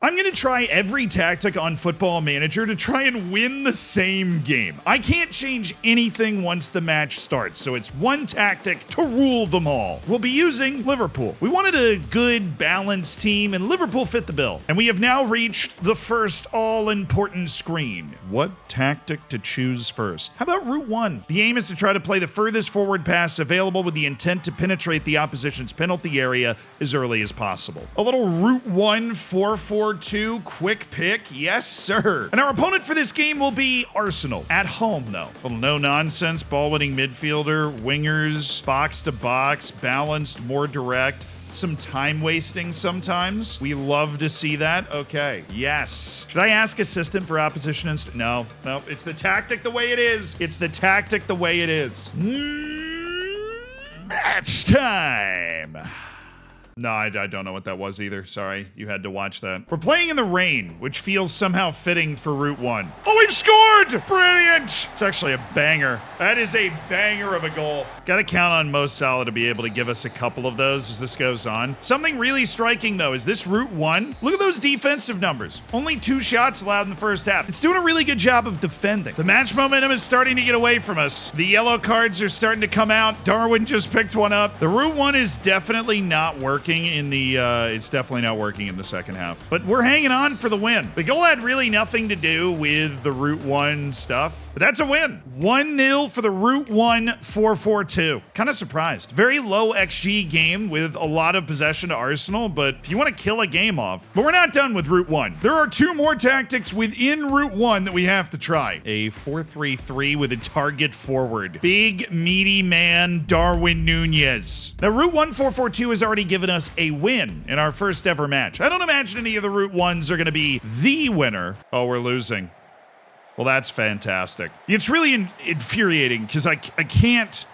I'm going to try every tactic on Football Manager to try and win the same game. I can't change anything once the match starts, so it's one tactic to rule them all. We'll be using Liverpool. We wanted a good, balanced team, and Liverpool fit the bill. And we have now reached the first all-important screen. What tactic to choose first? How about Route 1? The aim is to try to play the furthest forward pass available with the intent to penetrate the opposition's penalty area as early as possible. A little Route 1 4-4-2 quick pick, yes sir. And our opponent for this game will be Arsenal. At home though. A little no-nonsense, ball-winning midfielder, wingers, box-to-box, balanced, more direct. Some time wasting sometimes. We love to see that. Okay, yes. Should I ask assistant for opposition no, it's the tactic the way it is. It's the tactic the way it is. Match time. No, I don't know what that was either. Sorry, you had to watch that. We're playing in the rain, which feels somehow fitting for Route 1. Oh, we've scored! Brilliant! It's actually a banger. That is a banger of a goal. Gotta count on Mo Salah to be able to give us a couple of those as this goes on. Something really striking, though, is this Route 1. Look at those defensive numbers. Only 2 shots allowed in the first half. It's doing a really good job of defending. The match momentum is starting to get away from us. The yellow cards are starting to come out. Darwin just picked one up. The Route 1 is definitely not working in the it's definitely not working in the second half, but we're hanging on for the win. The goal had really nothing to do with the Route 1 stuff, but that's a win. 1-0 for the Route 1 4-4-2. Kind of surprised. Very low XG game with a lot of possession to Arsenal, but if you want to kill a game off. But we're not done with Route 1. There are 2 more tactics within Route 1 that we have to try. A 4-3-3 with a target forward. Big meaty man Darwin Nunez. Now Route 1 4-4-2 has already given us a win in our first ever match. I don't imagine any of the Route 1s are going to be the winner. Oh, we're losing. Well, that's fantastic. It's really infuriating because I can't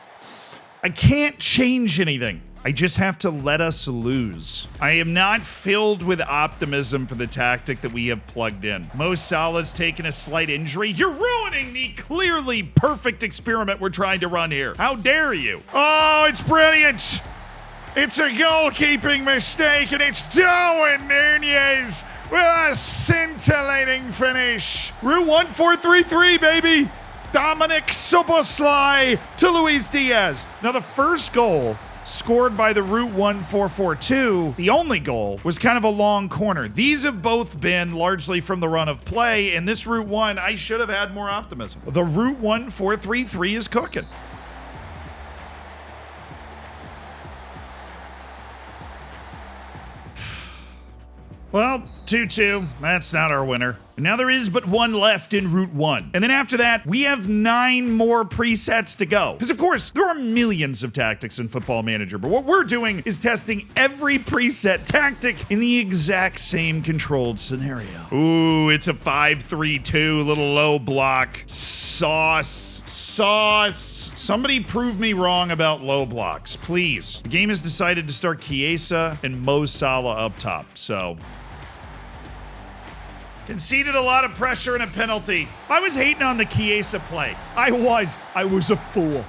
change anything. I just have to let us lose. I am not filled with optimism for the tactic that we have plugged in. Mo Salah's taken a slight injury. You're ruining the clearly perfect experiment we're trying to run here. How dare you? Oh, it's brilliant. It's a goalkeeping mistake, and it's Darwin Nunez with a scintillating finish. Route 1 4-3-3, baby. Dominic Szoboszlai to Luis Diaz. Now, the first goal scored by the Route 1 4-4-2, the only goal, was kind of a long corner. These have both been largely from the run of play, and this Route 1, I should have had more optimism. The Route 1 4-3-3 is cooking. Well, 2-2, that's not our winner. And now there is but one left in Route 1. And then after that, we have 9 more presets to go. Because of course, there are millions of tactics in Football Manager, but what we're doing is testing every preset tactic in the exact same controlled scenario. Ooh, it's a 5-3-2, little low block. Sauce. Somebody prove me wrong about low blocks, please. The game has decided to start Chiesa and Mo Salah up top, so conceded a lot of pressure and a penalty. I was hating on the Chiesa play. I was a fool.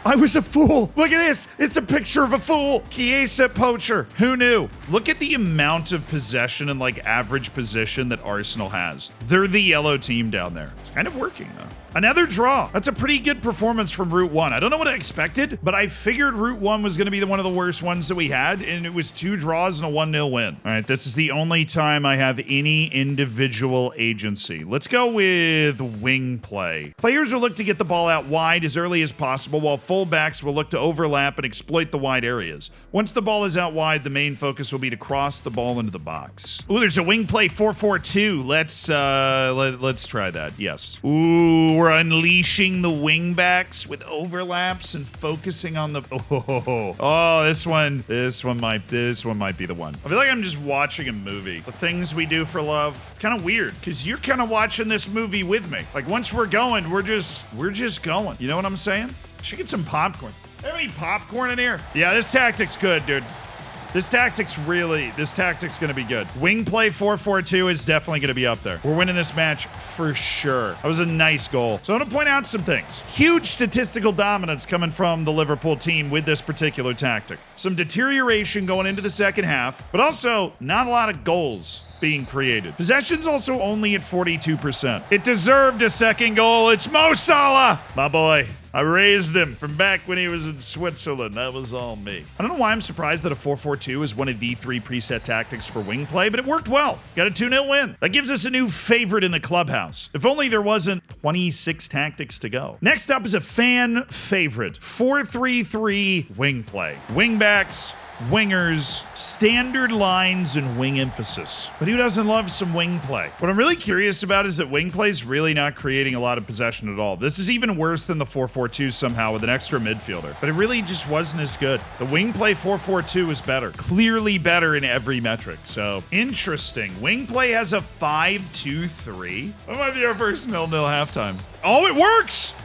Look at this. It's a picture of a fool. Chiesa poacher. Who knew? Look at the amount of possession and average position that Arsenal has. They're the yellow team down there. It's kind of working though. Another draw. That's a pretty good performance from Route 1. I don't know what I expected, but I figured Route 1 was going to be one of the worst ones that we had, and it was 2 draws and a 1-0 win. All right, this is the only time I have any individual agency. Let's go with wing play. Players will look to get the ball out wide as early as possible, while fullbacks will look to overlap and exploit the wide areas. Once the ball is out wide, the main focus will be to cross the ball into the box. Ooh, there's a wing play 4-4-2. Let's try that. Yes. Ooh, we're unleashing the wingbacks with overlaps and focusing on the this one might be the one. I feel like I'm just watching a movie. The things we do for love. It's kind of weird because you're kind of watching this movie with me. Once we're going, we're just going. You know what I'm saying? Should get some popcorn. Have any popcorn in here? Yeah, this tactic's good, dude. This tactic's gonna be good. Wing play 4-4-2 is definitely gonna be up there. We're winning this match for sure. That was a nice goal. So I'm gonna point out some things. Huge statistical dominance coming from the Liverpool team with this particular tactic. Some deterioration going into the second half, but also not a lot of goals. being created. Possession's also only at 42%. It deserved a second goal. It's Mo Salah, my boy. I raised him from back when he was in Switzerland. That was all me. I don't know why I'm surprised that a 4-4-2 is one of the 3 preset tactics for wing play, but it worked well. Got a 2-0 win. That gives us a new favorite in the clubhouse. If only there wasn't 26 tactics to go. Next up is a fan favorite, 4-3-3 wing play. Wingbacks, wingers, standard lines, and wing emphasis. But who doesn't love some wing play? What I'm really curious about is that wing play is really not creating a lot of possession at all. This is even worse than the 4-4-2 somehow with an extra midfielder. But it really just wasn't as good. The wing play 4-4-2 is better. Clearly better in every metric. So, interesting. Wing play has a 5-2-3. That might be our first 0-0 halftime. Oh, it works!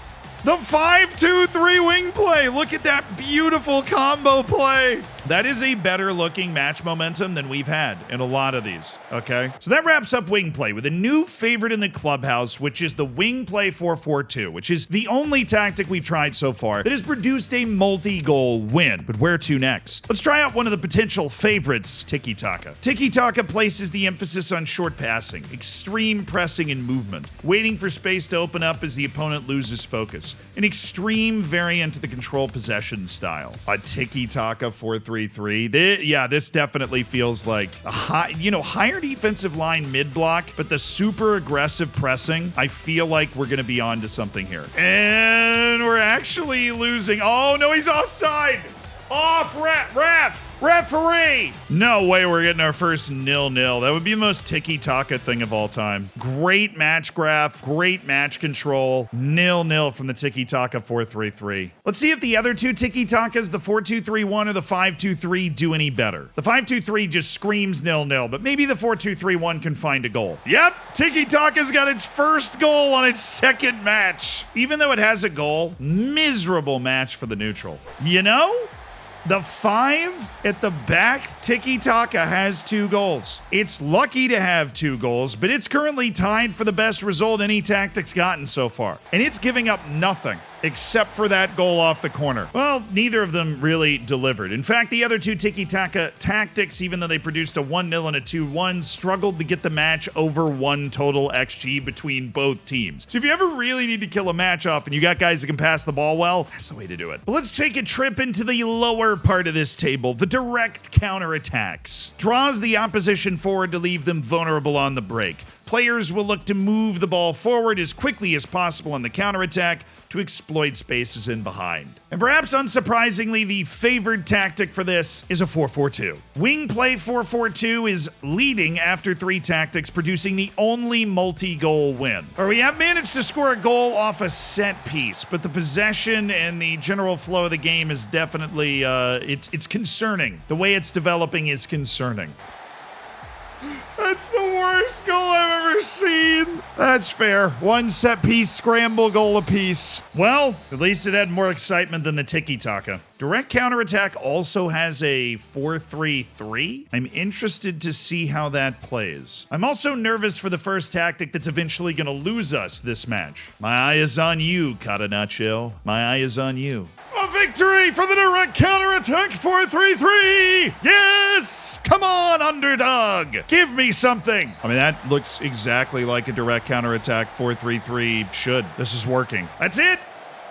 The 5-2-3 wing play. Look at that beautiful combo play. That is a better looking match momentum than we've had in a lot of these, okay? So that wraps up wing play with a new favorite in the clubhouse, which is the wing play 4-4-2, which is the only tactic we've tried so far that has produced a multi-goal win. But where to next? Let's try out one of the potential favorites, tiki-taka. Tiki-taka places the emphasis on short passing, extreme pressing and movement, waiting for space to open up as the opponent loses focus. An extreme variant of the control possession style. A tiki-taka 4-3-3. This definitely feels like a higher defensive line mid-block, but the super aggressive pressing, I feel like we're going to be on to something here. And we're actually losing. Oh, no, he's offside. Off, referee! No way we're getting our first 0-0. That would be the most tiki-taka thing of all time. Great match graph, great match control. 0-0 from the tiki-taka 4-3-3. Let's see if the other two tiki-takas, the 4-2-3-1 or the 5-2-3, do any better. The 5-2-3 just screams 0-0, but maybe the 4-2-3-1 can find a goal. Yep, tiki-taka's got its first goal on its second match. Even though it has a goal, miserable match for the neutral. You know? The 5 at the back, tiki-taka has 2 goals. It's lucky to have 2 goals, but it's currently tied for the best result any tactic's gotten so far. And it's giving up nothing except for that goal off the corner. Well, neither of them really delivered. In fact, the other 2 tiki-taka tactics, even though they produced a 1-0 and a 2-1, struggled to get the match over 1 total XG between both teams. So if you ever really need to kill a match off and you got guys that can pass the ball well, that's the way to do it. But let's take a trip into the lower part of this table, the direct counterattacks. Draws the opposition forward to leave them vulnerable on the break. Players will look to move the ball forward as quickly as possible on the counterattack to exploit spaces in behind. And perhaps unsurprisingly, the favored tactic for this is a 4-4-2. Wing play 4-4-2 is leading after 3 tactics, producing the only multi-goal win. Or we have managed to score a goal off a set piece, but the possession and the general flow of the game is definitely, it's concerning. The way it's developing is concerning. That's the worst goal I've ever seen. That's fair. 1 set piece scramble goal apiece. Well, at least it had more excitement than the tiki-taka. Direct counterattack also has a 4-3-3. I'm interested to see how that plays. I'm also nervous for the first tactic that's eventually going to lose us this match. My eye is on you, Catenaccio. My eye is on you. A victory for the direct counterattack 4-3-3! Yes! Come on, underdog! Give me something! I mean, that looks exactly like a direct counterattack 4-3-3 should. This is working. That's it!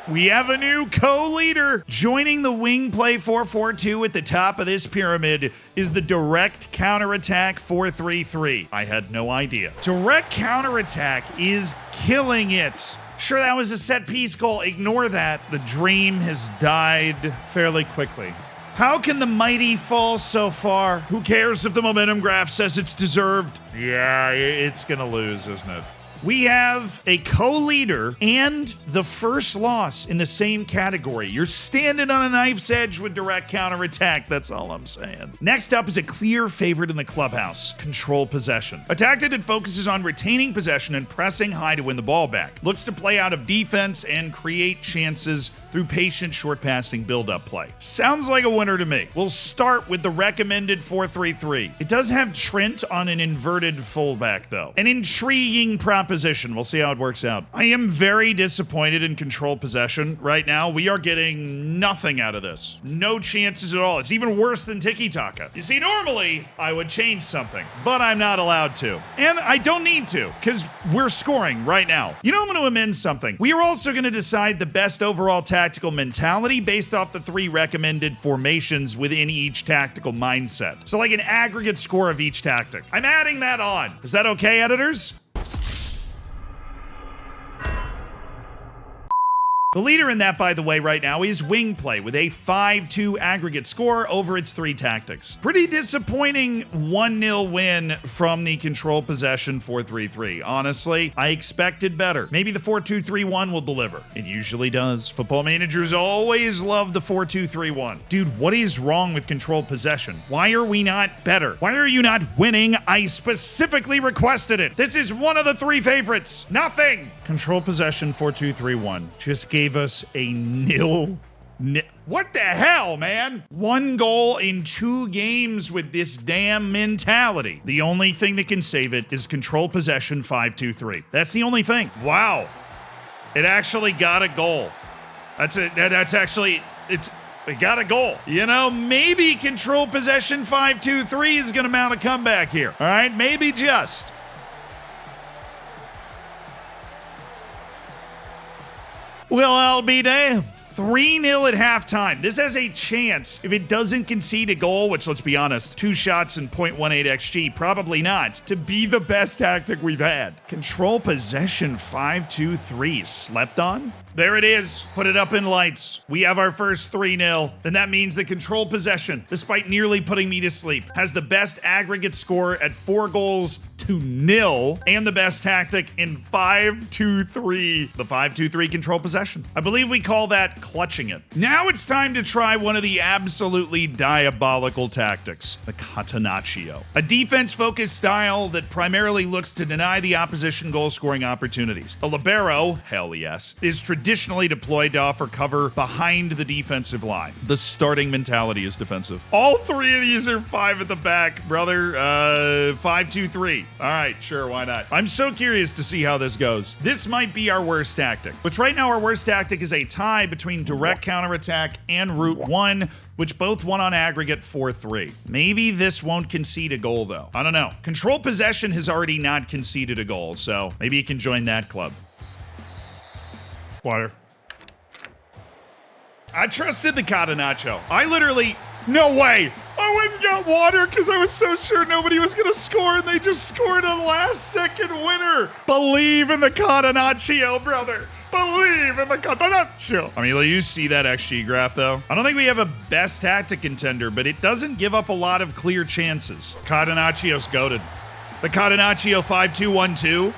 We have a new co-leader. Joining the wing play 4-4-2 at the top of this pyramid is the direct counterattack 4-3-3. I had no idea. Direct counterattack is killing it. Sure, that was a set-piece goal. Ignore that. The dream has died fairly quickly. How can the mighty fall so far? Who cares if the momentum graph says it's deserved? Yeah, it's gonna lose, isn't it? We have a co-leader and the first loss in the same category. You're standing on a knife's edge with direct counterattack, that's all I'm saying. Next up is a clear favorite in the clubhouse, control possession. A tactic that focuses on retaining possession and pressing high to win the ball back. Looks to play out of defense and create chances through patient short passing build-up play. Sounds like a winner to me. We'll start with the recommended 4-3-3. It does have Trent on an inverted fullback, though. An intriguing proposition. We'll see how it works out. I am very disappointed in control possession right now. We are getting nothing out of this. No chances at all. It's even worse than tiki-taka. You see, normally I would change something, but I'm not allowed to. And I don't need to, because we're scoring right now. You know, I'm going to amend something. We are also going to decide the best overall tactical mentality based off the 3 recommended formations within each tactical mindset. So like an aggregate score of each tactic. I'm adding that on. Is that okay, editors? The leader in that, by the way, right now is wing play with a 5-2 aggregate score over its 3 tactics. Pretty disappointing 1-0 win from the control possession 4-3-3. Honestly, I expected better. Maybe the 4-2-3-1 will deliver. It usually does. Football managers always love the 4-2-3-1. Dude, what is wrong with control possession? Why are we not better? Why are you not winning? I specifically requested it. This is one of the 3 favorites. Nothing. Control possession 4-2-3-1 just gave us a nil. What the hell, man? 1 goal in 2 games with this damn mentality. The only thing that can save it is control possession 5-2-3. That's the only thing. Wow. It actually got a goal. It got a goal. You know, maybe control possession 5-2-3 is going to mount a comeback here. All right, maybe just. Well, I'll be damned. 3-0 at halftime. This has a chance, if it doesn't concede a goal, which, let's be honest, 2 shots and 0.18 XG, probably not, to be the best tactic we've had. Control possession 5-2-3. Slept on? There it is. Put it up in lights. We have our first 3-0. Then that means the control possession, despite nearly putting me to sleep, has the best aggregate score at 4-0 and the best tactic in 5-2-3. The 5-2-3 control possession. I believe we call that clutching it. Now it's time to try one of the absolutely diabolical tactics, the catenaccio. A defense-focused style that primarily looks to deny the opposition goal-scoring opportunities. A libero, hell yes, is traditionally deployed to offer cover behind the defensive line. The starting mentality is defensive. All 3 of these are 5 at the back, brother. 5-2-3. All right, sure, why not? I'm so curious to see how this goes. This might be our worst tactic, which right now our worst tactic is a tie between direct counterattack and route 1, which both won on aggregate 4-3. Maybe this won't concede a goal, though. I don't know. Control possession has already not conceded a goal, so maybe you can join that club. Water. I trusted the catenaccio. I literally, no way. I went and got water because I was so sure nobody was going to score, and they just scored a last-second winner. Believe in the catenaccio, brother. Believe in the catenaccio. I mean, you see that XG graph, though? I don't think we have a best tactic contender, but it doesn't give up a lot of clear chances. Catenaccio's goated. The catenaccio 5-2-1-2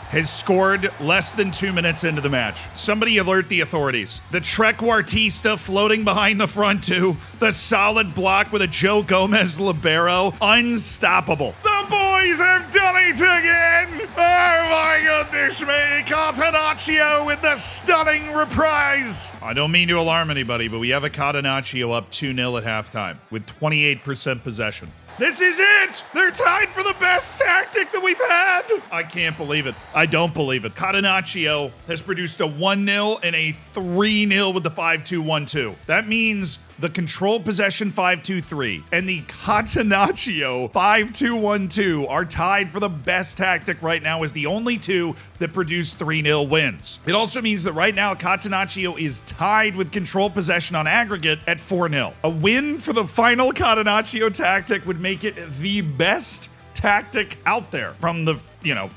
has scored less than 2 minutes into the match. Somebody alert the authorities. The trequartista floating behind the front 2. The solid block with a Joe Gomez libero. Unstoppable. The boys have done it again! Oh my goodness me! Catenaccio with the stunning reprise! I don't mean to alarm anybody, but we have a Catenaccio up 2-0 at halftime with 28% possession. This is it! They're tied for the best tactic that we've had! I can't believe it. I don't believe it. Catenaccio has produced a 1-0 and a 3-0 with the 5-2-1-2. That means the control possession 5-2-3 and the Catenaccio 5-2-1-2 are tied for the best tactic right now as the only 2 that produce 3-0 wins. It also means that right now Catenaccio is tied with control possession on aggregate at 4-0. A win for the final Catenaccio tactic would make it the best tactic out there from the,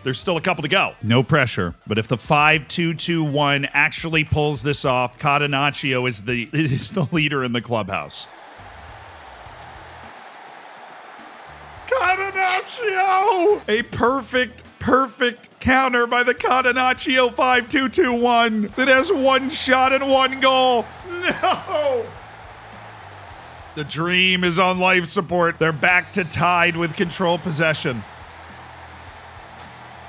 there's still a couple to go. No pressure. But if the 5-2-2-1 actually pulls this off, Catenaccio is the leader in the clubhouse. Catenaccio! A perfect counter by the Catenaccio 5-2-2-1 that has 1 shot and 1 goal. No! The dream is on life support. They're back to tied with control possession.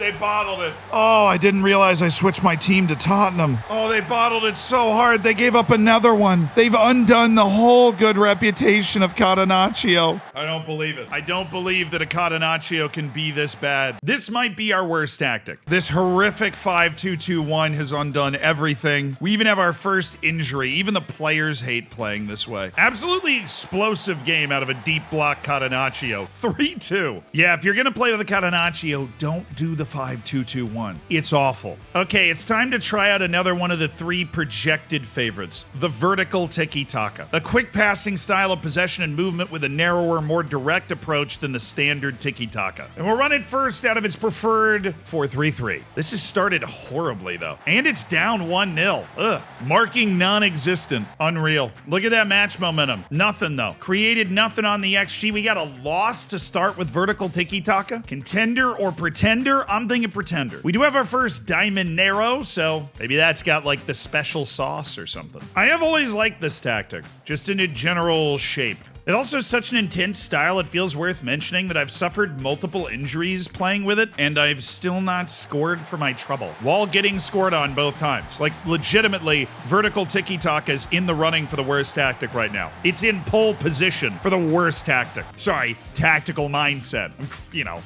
They bottled it. Oh, I didn't realize I switched my team to Tottenham. Oh, they bottled it so hard. They gave up another one. They've undone the whole good reputation of Catenaccio. I don't believe it. I don't believe that a Catenaccio can be this bad. This might be our worst tactic. This horrific 5-2-2-1 has undone everything. We even have our first injury. Even the players hate playing this way. Absolutely explosive game out of a deep block Catenaccio. 3-2. Yeah, if you're gonna play with a Catenaccio, don't do the 5-2-2-1. It's awful. Okay, it's time to try out another one of the 3 projected favorites, the vertical tiki-taka. A quick passing style of possession and movement with a narrower, more direct approach than the standard tiki-taka. And we'll run it first out of its preferred 4-3-3. This has started horribly though. And it's down 1-0. Ugh. Marking non-existent. Unreal. Look at that match momentum. Nothing though. Created nothing on the XG. We got a loss to start with vertical tiki-taka. Contender or pretender? I'm thinking pretender. We do have our first Diamond Nero, so maybe that's got like the special sauce or something. I have always liked this tactic, just in a general shape. It also is such an intense style, it feels worth mentioning that I've suffered multiple injuries playing with it, and I've still not scored for my trouble, while getting scored on both times. Like, legitimately, vertical tiki-taka is in the running for the worst tactic right now. It's in pole position for the worst tactic. Sorry, tactical mindset. You know.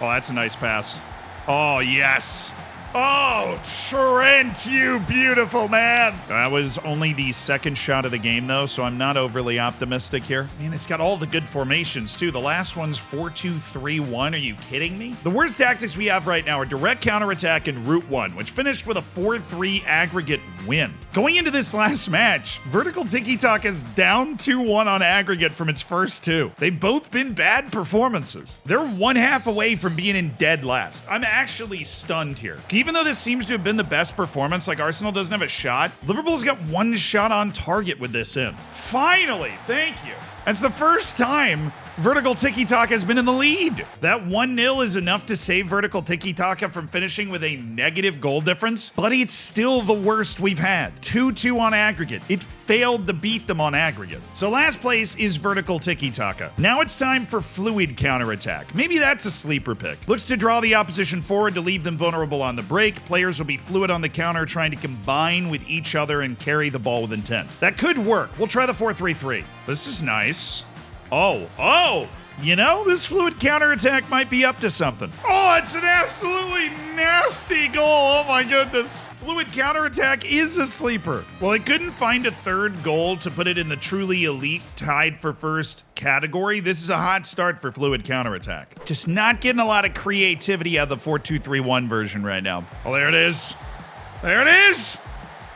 Oh, that's a nice pass. Oh, yes. Oh, Trent, you beautiful man. That was only the second shot of the game, though, so I'm not overly optimistic here. Man, it's got all the good formations, too. The last one's 4-2-3-1. Are you kidding me? The worst tactics we have right now are direct counterattack and route 1, which finished with a 4-3 aggregate win. Going into this last match, vertical tiki-taka is down 2-1 on aggregate from its first 2. They've both been bad performances. They're 1/2 away from being in dead last. I'm actually stunned here. Even though this seems to have been the best performance, like Arsenal doesn't have a shot, Liverpool's got 1 shot on target with this in. Finally, thank you. That's the first time vertical tiki-taka has been in the lead. That 1-0 is enough to save vertical tiki-taka from finishing with a negative goal difference, but it's still the worst we've had. 2-2 on aggregate. It failed to beat them on aggregate. So last place is vertical tiki-taka. Now it's time for fluid counterattack. Maybe that's a sleeper pick. Looks to draw the opposition forward to leave them vulnerable on the break. Players will be fluid on the counter, trying to combine with each other and carry the ball with intent. That could work. We'll try the 4-3-3. This is nice. Oh, you know, this fluid counterattack might be up to something. Oh, it's an absolutely nasty goal. Oh my goodness. Fluid counterattack is a sleeper. Well, I couldn't find a third goal to put it in the truly elite tied for first category. This is a hot start for fluid counterattack. Just not getting a lot of creativity out of the 4-2-3-1 version right now. Oh, there it is. There it is.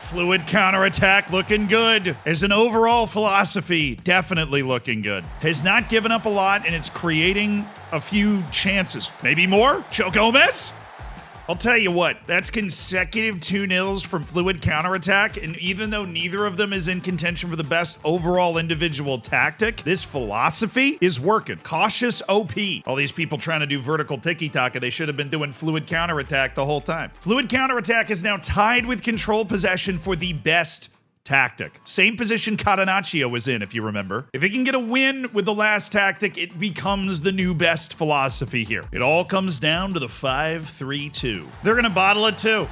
Fluid counterattack looking good. As an overall philosophy, definitely looking good. Has not given up a lot, and it's creating a few chances. Maybe more? Joe Gomez? I'll tell you what, that's consecutive 2-0s from fluid counterattack, and even though neither of them is in contention for the best overall individual tactic, this philosophy is working. Cautious OP. All these people trying to do vertical tiki-taka, they should have been doing fluid counterattack the whole time. Fluid counterattack is now tied with control possession for the best tactic. Same position Catenaccio was in, if you remember. If it can get a win with the last tactic, it becomes the new best philosophy here. It all comes down to the 5-3-2. They're gonna bottle it too.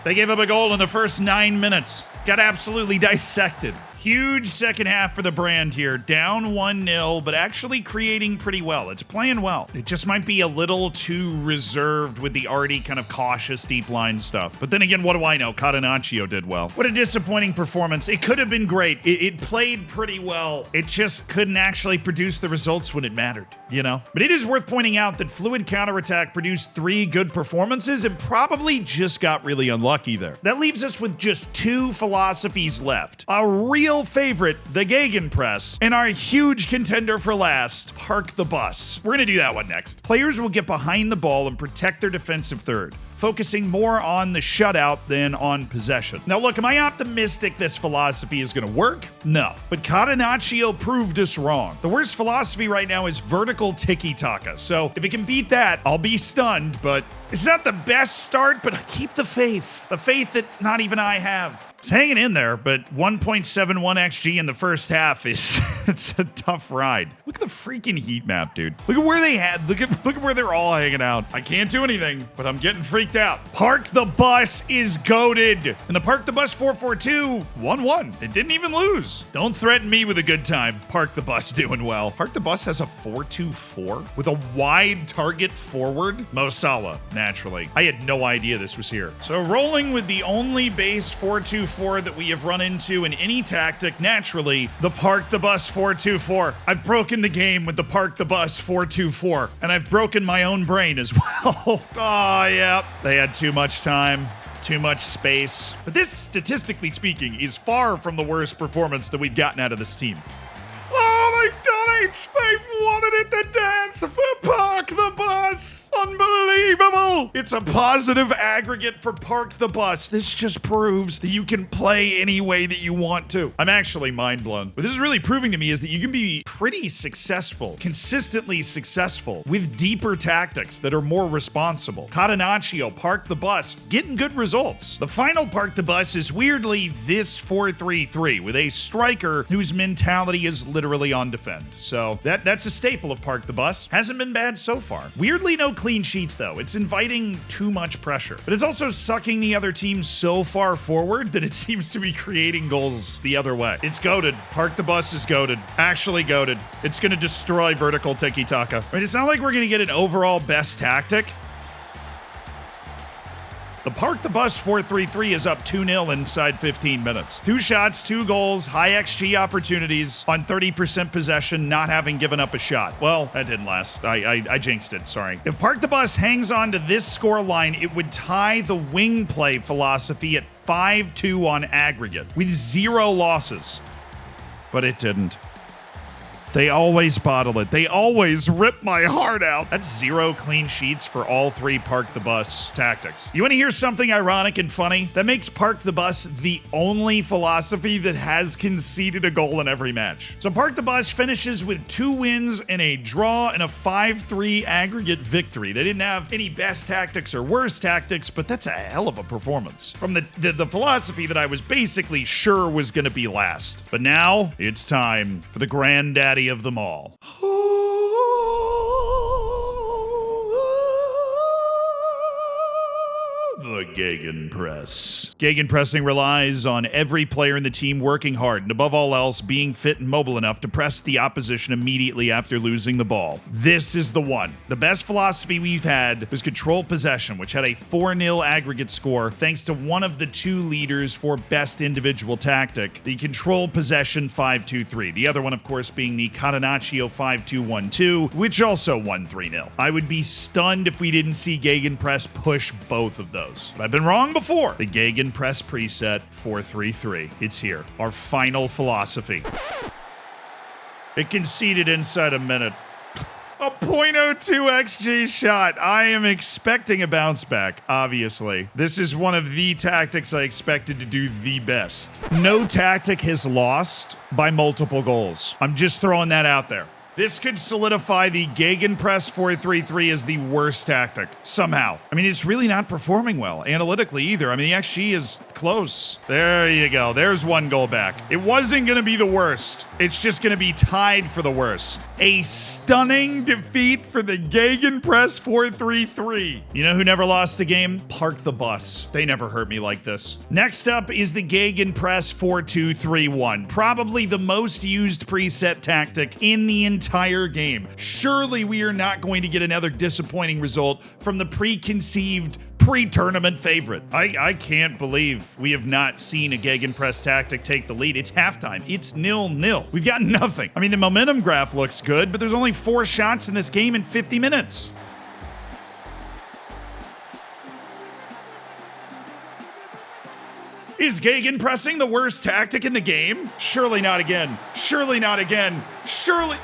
They gave up a goal in the first 9 minutes. Got absolutely dissected. Huge second half for the brand here. Down 1-0, but actually creating pretty well. It's playing well. It just might be a little too reserved with the already kind of cautious deep line stuff. But then again, what do I know? Catenaccio did well. What a disappointing performance. It could have been great. It played pretty well. It just couldn't actually produce the results when it mattered, you know? But it is worth pointing out that fluid counterattack produced 3 good performances and probably just got really unlucky there. That leaves us with just 2 philosophies left. A real favorite, the Gegenpress, and our huge contender for last, Park the Bus. We're gonna do that one next. Players will get behind the ball and protect their defensive third, focusing more on the shutout than on possession. Now look, am I optimistic this philosophy is gonna work? No. But Catenaccio proved us wrong. The worst philosophy right now is vertical tiki-taka, so if it can beat that, I'll be stunned, but it's not the best start, but I keep the faith. The faith that not even I have. It's hanging in there, but 1.71 XG in the first half is It's a tough ride. Look at the freaking heat map, dude. Look at where they had. Look at where they're all hanging out. I can't do anything, but I'm getting freaked out. Park the Bus is goated. And the Park the Bus 442 1-1. It didn't even lose. Don't threaten me with a good time. Park the Bus doing well. Park the Bus has a 4-2-4 with a wide target forward. Mo Salah, naturally. I had no idea this was here. So rolling with the only base 4-2-4 that we have run into in any tactic, naturally, the Park the Bus 4-2-4. I've broken the game with the Park the Bus 4-2-4, and I've broken my own brain as well. Oh, yeah. They had too much time. Too much space. But this, statistically speaking, is far from the worst performance that we've gotten out of this team. Oh, they've done it! They've won it at the death for Park the Bus! Unbelievable! It's a positive aggregate for Park the Bus. This just proves that you can play any way that you want to. I'm actually mind blown. What this is really proving to me is that you can be pretty successful, consistently successful, with deeper tactics that are more responsible. Catenaccio, Park the Bus, getting good results. The final Park the Bus is weirdly this 4-3-3 with a striker whose mentality is literally on defend. So that's a staple of Park the Bus. Hasn't been bad so far. Weirdly, no clean sheets though. It's inviting too much pressure, but it's also sucking the other team so far forward that it seems to be creating goals the other way. It's goated. Park the Bus is goated. Actually goated. It's going to destroy vertical tiki-taka. I mean, it's not like we're going to get an overall best tactic. The Park the Bus 4-3-3 is up 2-0 inside 15 minutes. 2 shots, 2 goals, high XG opportunities on 30% possession, not having given up a shot. Well, that didn't last. I jinxed it, sorry. If Park the Bus hangs on to this score line, it would tie the wing play philosophy at 5-2 on aggregate with 0 losses. But it didn't. They always bottle it. They always rip my heart out. That's 0 clean sheets for all 3 Park the Bus tactics. You want to hear something ironic and funny? That makes Park the Bus the only philosophy that has conceded a goal in every match. So Park the Bus finishes with 2 wins and a draw and a 5-3 aggregate victory. They didn't have any best tactics or worst tactics, but that's a hell of a performance from the philosophy that I was basically sure was going to be last. But now it's time for the granddaddy of them all. The Gegenpress. Gegenpressing relies on every player in the team working hard and above all else being fit and mobile enough to press the opposition immediately after losing the ball. This is the one. The best philosophy we've had was control possession, which had a 4-0 aggregate score thanks to one of the 2 leaders for best individual tactic, the control possession 5-2-3. The other one, of course, being the Catenaccio 5-2-1-2, which also won 3-0. I would be stunned if we didn't see Gegenpress push both of those. But I've been wrong before. The Gegenpress preset 4-3-3. It's here. Our final philosophy. It conceded inside a minute. A .02 XG shot. I am expecting a bounce back, obviously. This is one of the tactics I expected to do the best. No tactic has lost by multiple goals. I'm just throwing that out there. This could solidify the Gegenpress 4-3-3 as the worst tactic, somehow. I mean, it's really not performing well, analytically either. I mean, the XG is close. There you go. There's 1 goal back. It wasn't going to be the worst. It's just going to be tied for the worst. A stunning defeat for the Gegenpress 4-3-3. You know who never lost a game? Park the Bus. They never hurt me like this. Next up is the Gegenpress 4-2-3-1. Probably the most used preset tactic in the entire game. Surely we are not going to get another disappointing result from the preconceived pre-tournament favorite. I can't believe we have not seen a Gegenpress tactic take the lead. It's halftime. It's 0-0. We've got nothing. I mean, the momentum graph looks good, but there's only 4 shots in this game in 50 minutes. Is Gegenpressing the worst tactic in the game? Surely not again. Surely not again. Surely...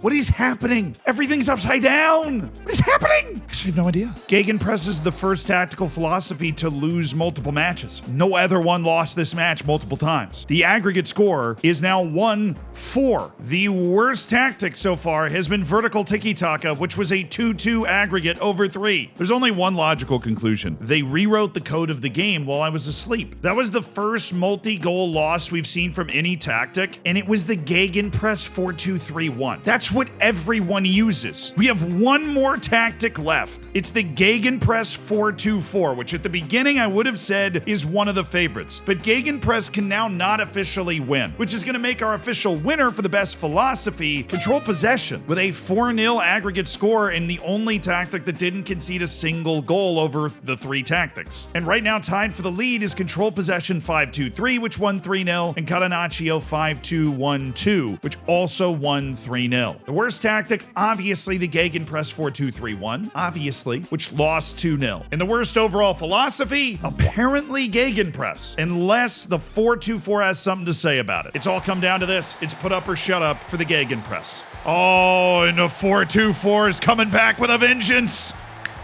What is happening? Everything's upside down. What is happening? Actually, I have no idea. Gegenpress is the first tactical philosophy to lose multiple matches. No other one lost this match multiple times. The aggregate score is now 1-4. The worst tactic so far has been vertical tiki-taka, which was a 2-2 aggregate over 3. There's only one logical conclusion. They rewrote the code of the game while I was asleep. That was the first multi-goal loss we've seen from any tactic, and it was the Gegenpress 4-2-3-1. That's what everyone uses. We have one more tactic left. It's the Gegenpress 4-2-4, which at the beginning I would have said is one of the favorites. But Gegenpress can now not officially win, which is going to make our official winner for the best philosophy control possession with a 4-0 aggregate score and the only tactic that didn't concede a single goal over the 3 tactics. And right now tied for the lead is control possession 5-2-3, which won 3-0, and Catenaccio 5-2-1-2, which also won 3-0. The worst tactic, obviously the Gegenpress 4-2-3-1, obviously, which lost 2-0. And the worst overall philosophy, apparently Gegenpress, unless the 4-2-4 has something to say about it. It's all come down to this. It's put up or shut up for the Gegenpress. Oh, and the 4-2-4 is coming back with a vengeance.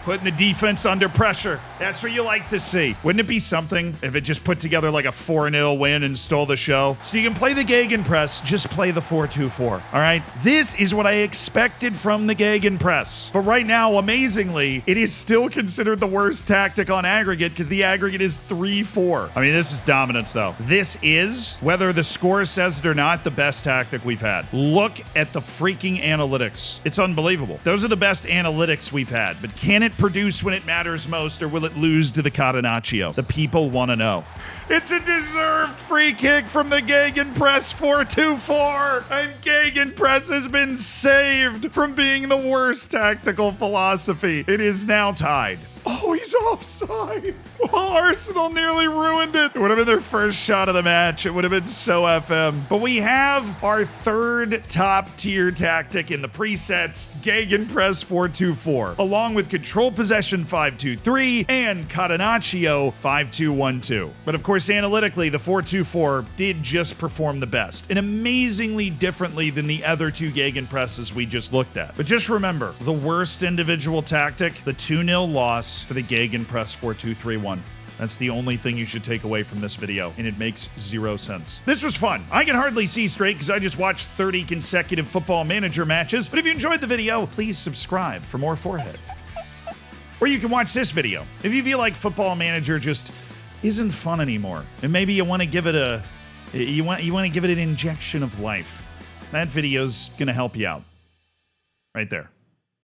Putting the defense under pressure. That's what you like to see. Wouldn't it be something if it just put together like a 4-0 win and stole the show? So you can play the Gegenpress, just play the 4-2-4. All right? This is what I expected from the Gegenpress. But right now, amazingly, it is still considered the worst tactic on aggregate because the aggregate is 3-4. I mean, this is dominance, though. This is, whether the score says it or not, the best tactic we've had. Look at the freaking analytics. It's unbelievable. Those are the best analytics we've had. But can it produce when it matters most, or will it lose to the Catenaccio? The people want to know. It's a deserved free kick from the Gegenpress 4-2-4, and Gegenpress has been saved from being the worst tactical philosophy. It is now tied. Oh, he's offside. Oh, Arsenal nearly ruined it. It would have been their first shot of the match. It would have been so FM. But we have our third top tier tactic in the presets, Gegenpress 4-2-4, along with control possession 5-2-3 and Catenaccio 5-2-1-2. But of course, analytically, the 4-2-4 did just perform the best, and amazingly differently than the other 2 Gegenpresses we just looked at. But just remember, the worst individual tactic, the 2-0 loss for the Gegenpress 4-2-3-1. That's the only thing you should take away from this video, and it makes 0 sense. This was fun. I can hardly see straight because I just watched 30 consecutive Football Manager matches, but if you enjoyed the video, please subscribe for more forehead. Or you can watch this video if you feel like Football Manager just isn't fun anymore, and maybe you want to give it an injection of life. That video's gonna help you out. Right there.